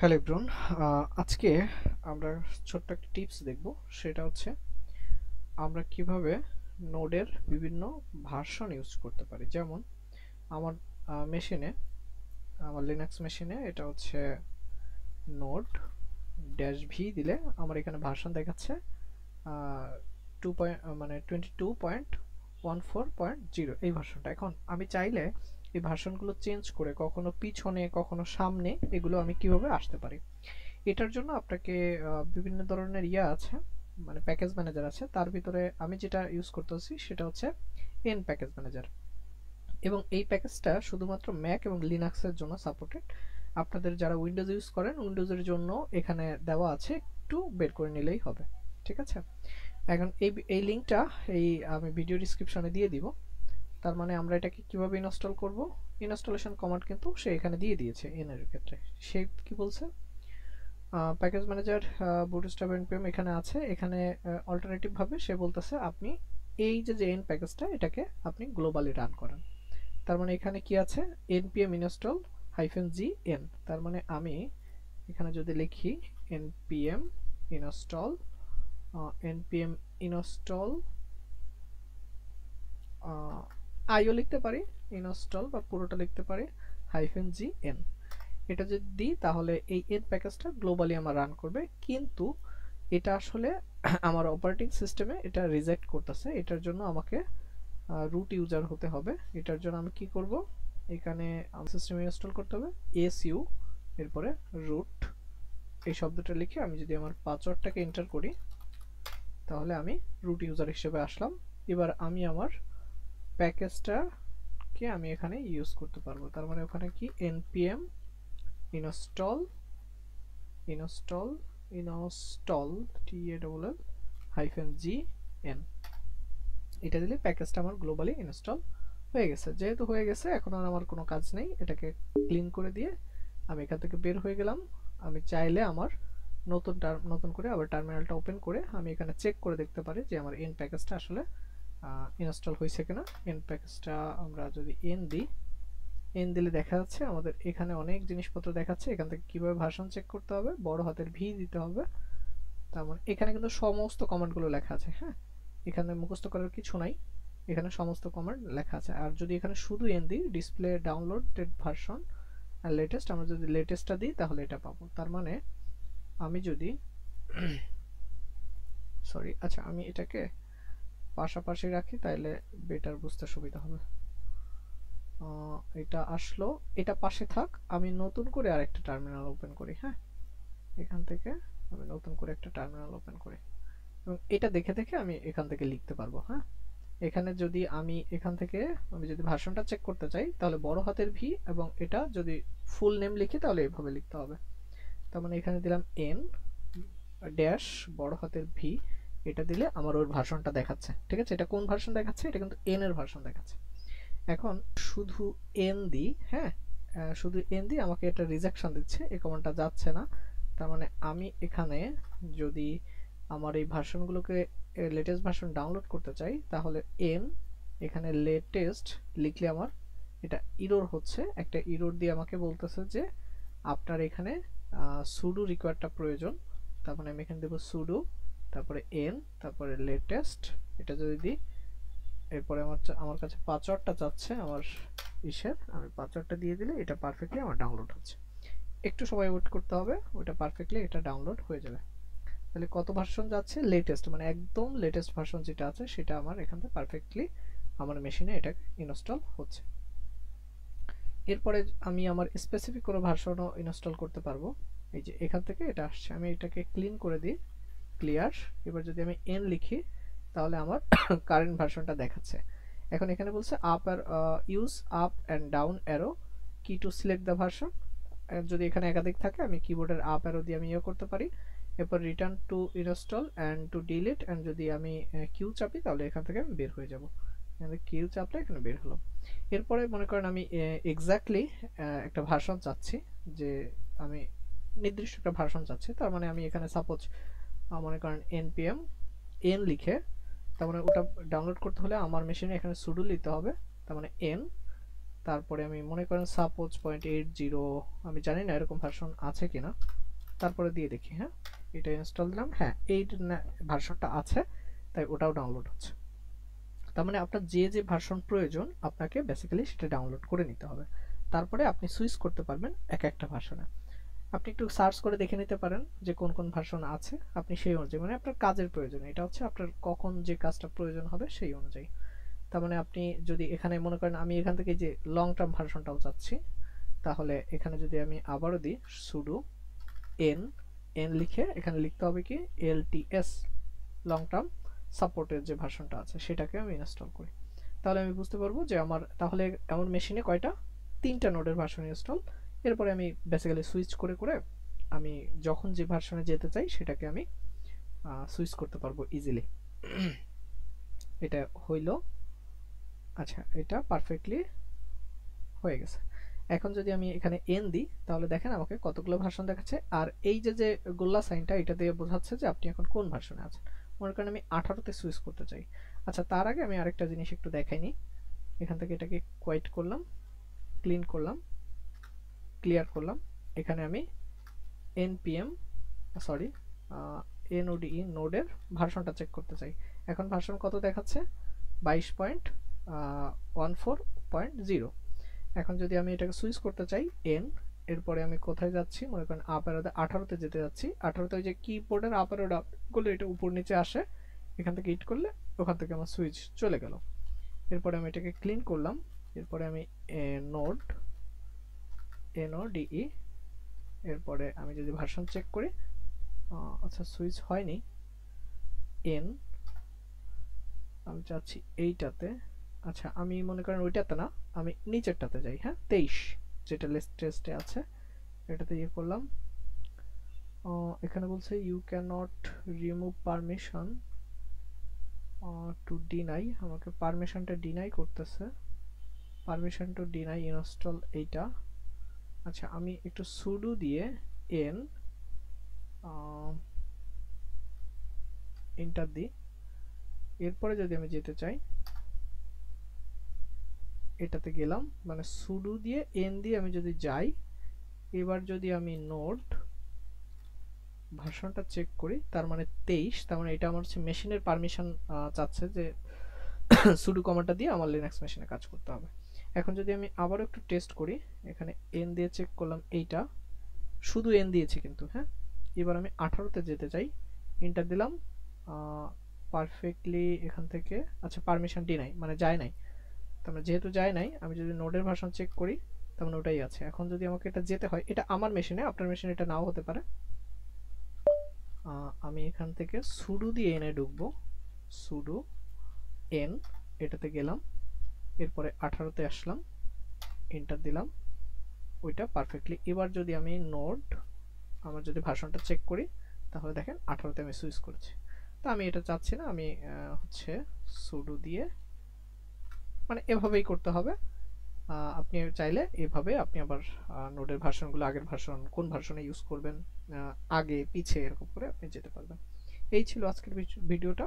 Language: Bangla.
হ্যালো এভরিওয়ান, আজকে আমরা ছোট্ট একটা টিপস দেখব। সেটা হচ্ছে আমরা কিভাবে নোডের বিভিন্ন ভার্সন ইউজ করতে পারি। যেমন আমার মেশিনে, আমার লিনাক্স মেশিনে এটা হচ্ছে নোড ড্যাশ ভি দিলে আমার এখানে ভার্সন দেখাচ্ছে 22.14.0 এই ভার্সনটা। এখন আমি চাইলে এই ভার্সনগুলো চেঞ্জ করে কখনো পিছনে কখনো সামনে এগুলো আমি কিভাবে আসতে পারি। এটার জন্য আপনাকে বিভিন্ন ধরনের আছে, মানে প্যাকেজ ম্যানেজার আছে। তার ভিতরে আমি যেটা ইউজ করতেছি সেটা হচ্ছে এন প্যাকেজ ম্যানেজার, এবং এই প্যাকেজটা শুধুমাত্র ম্যাক এবং লিনাক্সের জন্য সাপোর্টেড। আপনাদের যারা উইন্ডোজ ইউজ করেন উইন্ডোজের জন্য এখানে দেওয়া আছে, একটু বের করে নিলেই হবে। ঠিক আছে, এখন এই লিঙ্কটা আমি ভিডিও ডিসক্রিপশনে দিয়ে দিব। তার মানে আমরা এটাকে কিভাবে ইনস্টল করব, ইনস্টলেশন কমান্ড কিন্তু সে এখানে দিয়ে দিয়েছে এন এর ক্ষেত্রে। সে কি বলছে, প্যাকেজ ম্যানেজার বুটস্ট্র্যাপ npm এখানে আছে। এখানে অল্টারনেটিভ ভাবে সে বলতেছে আপনি এই যে এন প্যাকেজটা এটাকে আপনি গ্লোবালি রান করেন। তার মানে এখানে কি আছে, npm install -g n। তার মানে আমি এখানে যদি লিখি npm install npm install আইও লিখতে পারি, ইনস্টল বা পুরোটা লিখতে পারি -gn। এটা যদি দিই তাহলে এই এন প্যাকেজটা গ্লোবালি আমার রান করবে, কিন্তু এটা আসলে আমার অপারেটিং সিস্টেমে এটা রিজেক্ট করতেছে। এটার জন্য আমাকে রুট ইউজার হতে হবে। এটার জন্য আমি কি করব, এখানে সিস্টেমে ইনস্টল করতে হবে su, এরপরে রুট এই শব্দটা লিখে আমি যদি আমার পাসওয়ার্ডটাকে এন্টার করি তাহলে আমি রুট ইউজার হিসেবে আসলাম। এবার আমি আমার প্যাকেজটাকে আমি এখানে ইউজ করতে পারবো। তার মানে ওখানে কি npm install install install -gn এটা দিলে প্যাকেজটা আমার গ্লোবালি ইনস্টল হয়ে গেছে। যেহেতু হয়ে গেছে এখন আর আমার কোনো কাজ নেই, এটাকে ক্লিন করে দিয়ে আমি এখান থেকে বের হয়ে গেলাম। আমি চাইলে আমার নতুন করে আবার টার্মিনালটা ওপেন করে আমি এখানে চেক করে দেখতে পারি যে আমার এন প্যাকেজটা আসলে ইনস্টল হয়েছে কিনা। এন প্যাকেজটা আমরা যদি এন দিই, এন দিলে দেখা যাচ্ছে আমাদের এখানে অনেক জিনিসপত্র দেখাচ্ছে। এখান থেকে কিভাবে ভার্সন চেক করতে হবে, বড় হাতের ভি দিতে হবে। তার মানে এখানে কিন্তু সমস্ত কমান্ডগুলো লেখা আছে। হ্যাঁ, এখানে মুখস্থ করার কিছু নাই, এখানে সমস্ত কমান্ড লেখা আছে। আর যদি এখানে শুধু এন দিই, ডিসপ্লে ডাউনলোডেড ভার্সন আর লেটেস্ট, আমরা যদি লেটেস্টটা দিই তাহলে এটা পাবো। তার মানে আমি যদি সরি, আচ্ছা আমি এটাকে পাশাপাশি রাখি তাহলে বেটার বুঝতে সুবিধা হবে। এটা আসলো, এটা পাশে থাক, আমি নতুন করে আরেকটা টার্মিনাল ওপেন করি। হ্যাঁ, এখান থেকে আমি নতুন করে একটা টার্মিনাল ওপেন করি এবং এটা দেখে দেখে আমি এখান থেকে লিখতে পারবো। হ্যাঁ, এখানে যদি আমি এখান থেকে আমি যদি ভার্সনটা চেক করতে চাই তাহলে বড় হাতের ভি, এবং এটা যদি ফুল নেম লিখি তাহলে এইভাবে লিখতে হবে। তার মানে এখানে দিলাম এন ড্যাশ বড় হাতের ভি, এটা দিলে আমার ওর ভার্সনটা দেখাচ্ছে। ঠিক আছে, এটা কোন ভার্সন দেখাচ্ছে, এটা কিন্তু এন এর ভার্সন দেখাচ্ছে। এখন শুধু এন দিই, হ্যাঁ শুধু এন দিই, আমাকে এটা রিজেকশন দিচ্ছে, এই কমান্ডটা যাচ্ছে না। তার মানে আমি এখানে যদি আমার এই ভার্সনগুলোকে লেটেস্ট ভার্সন ডাউনলোড করতে চাই তাহলে এন এখানে লেটেস্ট লিখলে আমার এটা ইরর হচ্ছে। একটা ইরর দিয়ে আমাকে বলতেছে যে আপনার এখানে সুডো রিকোয়ারটা প্রয়োজন। তার মানে আমি এখানে দেবো সুডো, তারপরে এন, তারপরে লেটেস্ট। এটা যদি দিই, এরপরে আমার কাছে পাসওয়ার্ডটা চাচ্ছে আমার ইসের, আমি পাসওয়ার্ডটা দিয়ে দিলে এটা পারফেক্টলি আমার ডাউনলোড হচ্ছে। একটু সময় ওয়েট করতে হবে, ওটা পারফেক্টলি এটা ডাউনলোড হয়ে যাবে। তাহলে কত ভার্সন যাচ্ছে, লেটেস্ট, মানে একদম লেটেস্ট ভার্সন যেটা আছে সেটা আমার এখান থেকে পারফেক্টলি আমার মেশিনে এটা ইনস্টল হচ্ছে। এরপরে আমি আমার স্পেসিফিক কোনো ভার্সনও ইনস্টল করতে পারবো। এই যে এখান থেকে এটা আসছে, আমি এটাকে ক্লিন করে দিই, ক্লিয়ার। এবার যদি আমি এন লিখি তাহলে আমার কারেন্ট ভার্সনটা দেখাচ্ছে। এখন এখানে বলছে আপ আর use up and down arrow key to select the version. যদি এখানে একাধিক থাকে আমি কিবোর্ডের আপ অ্যারো দিয়ে আমি ইয়ে করতে পারি। এরপর return to install and two delete, and যদি আমি কিউ চাপি তাহলে এখান থেকে আমি বের হয়ে যাব। এখানে কিউ চাপলে এখানে বের হলো। এরপরে মনে করেন আমি এক্স্যাক্টলি একটা ভার্সন চাচ্ছি, যে আমি নির্দিষ্ট একটা ভার্সন চাচ্ছি। তার মানে আমি এখানে সাপোজ মনে করেন npm n লিখে, তার মানে ওটা ডাউনলোড করতে হলে আমার মেশিনে এখানে সুডো লিখতে হবে। তার মানে n তারপরে আমি মনে করেন সাপোজ 0.80, আমি জানি না এরকম ভার্সন আছে কিনা, তারপরে দিয়ে দেখি। হ্যাঁ, এটা ইনস্টল দিলাম, হ্যাঁ এই ভার্সনটা আছে, তাই ওটাও ডাউনলোড হচ্ছে। তার মানে আপনার যে যে ভার্সন প্রয়োজন আপনাকে বেসিক্যালি সেটা ডাউনলোড করে নিতে হবে, তারপরে আপনি সুইচ করতে পারবেন এক একটা ভার্সনে। আপনি একটু সার্চ করে দেখে নিতে পারেন যে কোন কোন ভার্সন আছে, আপনি সেই অনুযায়ী, মানে আপনার কাজের প্রয়োজন, এটা হচ্ছে আপনার কখন যে কাজটা প্রয়োজন হবে সেই অনুযায়ী। তার মানে আপনি যদি এখানে মনে করেন আমি এখান থেকে যে লং টার্ম ভার্সনটাও চাচ্ছি, তাহলে এখানে যদি আমি আবারও দিই sudo n লিখে এখানে লিখতে হবে কি LTS, লং টার্ম সাপোর্টের যে ভার্সনটা আছে সেটাকে আমি ইনস্টল করি। তাহলে আমি বুঝতে পারবো যে আমার তাহলে আমার মেশিনে কয়টা, 3টা নোডের ভার্সন ইনস্টল। এরপরে আমি বেসিক্যালি সুইচ করে করে আমি যখন যে ভার্সনে যেতে চাই সেটাকে আমি সুইচ করতে পারবো ইজিলি। এটা হইলো, আচ্ছা এটা পারফেক্টলি হয়ে গেছে। এখন যদি আমি এখানে n দিই তাহলে দেখেন আমাকে কতগুলো ভার্সন দেখাচ্ছে, আর এই যে যে গোল্লা সাইনটা এটা দিয়ে বোঝাচ্ছে যে আপনি এখন কোন ভার্সনে আছেন। মনে করেন আমি 18তে সুইচ করতে চাই। আচ্ছা তার আগে আমি আরেকটা জিনিস একটু দেখাইনি, এখান থেকে এটাকে কোয়াইট করলাম, ক্লিন করলাম, ক্লিয়ার করলাম, এখানে আমি npm সরি node নোডের ভার্সনটা চেক করতে চাই। এখন ভার্সন কত দেখাচ্ছে, 22.14.0। এখন যদি আমি এটাকে সুইচ করতে চাই n, এরপরে আমি কোথায় যাচ্ছি, মনে করেন আপ অ্যারোতে 18তে যেতে যাচ্ছি। 18তে ওই যে কিবোর্ডের আপ অ্যারো গুলো এটা উপর নিচে আসে, এখান থেকে হিট করলে ওখান থেকে আমার সুইচ চলে গেল। এরপরে আমি এটাকে ক্লিন করলাম, এরপরে আমি নোড node, এরপরে আমি যদি ভার্সন চেক করি, আচ্ছা সুইচ হয়নি, n আমি চাচ্ছি এইটাতে, আচ্ছা আমি মনে করেন ওইটাতে না, আমি নিচেরটাতে যাই। হ্যাঁ 23 যেটা টেস্টে আছে এটাতে ইয়ে করলাম। এখানে বলছে you can not remove permission to deny, আমাকে পারমিশনটা ডিনাই করতেছে, পারমিশন টু ডিনাই ইনস্টল এইটা। আচ্ছা আমি একটু sudo দিয়ে n এন্টার দিই, এরপরে যদি আমি যেতে চাই এটাতে গেলাম, মানে sudo দিয়ে n দিয়ে আমি যদি যাই, এবার যদি আমি নোড ভার্সনটা চেক করি তার মানে 23, তার মানে এটা আমার হচ্ছে মেশিনের পারমিশন চাচ্ছে যে sudo কমান্ডটা দিয়ে আমার লিনাক্স মেশিনে কাজ করতে হবে। এখন যদি আমি আবার একটু টেস্ট করি, এখানে n দিয়ে চেক করলাম, এইটা শুধু n দিয়েছি কিন্তু। হ্যাঁ এবার আমি 18তে যেতে চাই, এন্টার দিলাম, পারফেক্টলি এখান থেকে, আচ্ছা পারমিশন ডিনাই মানে যায় নাই, তার মানে যেহেতু যায় নাই আমি যদি নোডের ভার্সন চেক করি তার মানে ওটাই আছে। এখন যদি আমাকে এটা যেতে হয়, এটা আমার মেশিনে, আপনার মেশিনে এটা নাও হতে পারে, আমি এখান থেকে sudo দিয়ে n এ ঢুকবো, sudo n এটাতে গেলাম, এরপরে 18তে আসলাম, এন্টার দিলাম, ওইটা পারফেক্টলি। এবার যদি আমি নোড আমার যদি ভার্সনটা চেক করি তাহলে দেখেন 18তে আমি সুইচ করছি। তো আমি এটা চাচ্ছি না, আমি হচ্ছে sudo দিয়ে, মানে এভাবেই করতে হবে। আপনি চাইলে এভাবে আপনি আবার নোডের ভার্সনগুলো আগের ভার্সন কোন ভার্সনে ইউজ করবেন, আগে পিছে এরকম করে আপনি যেতে পারবেন। এই ছিল আজকের ভিডিওটা।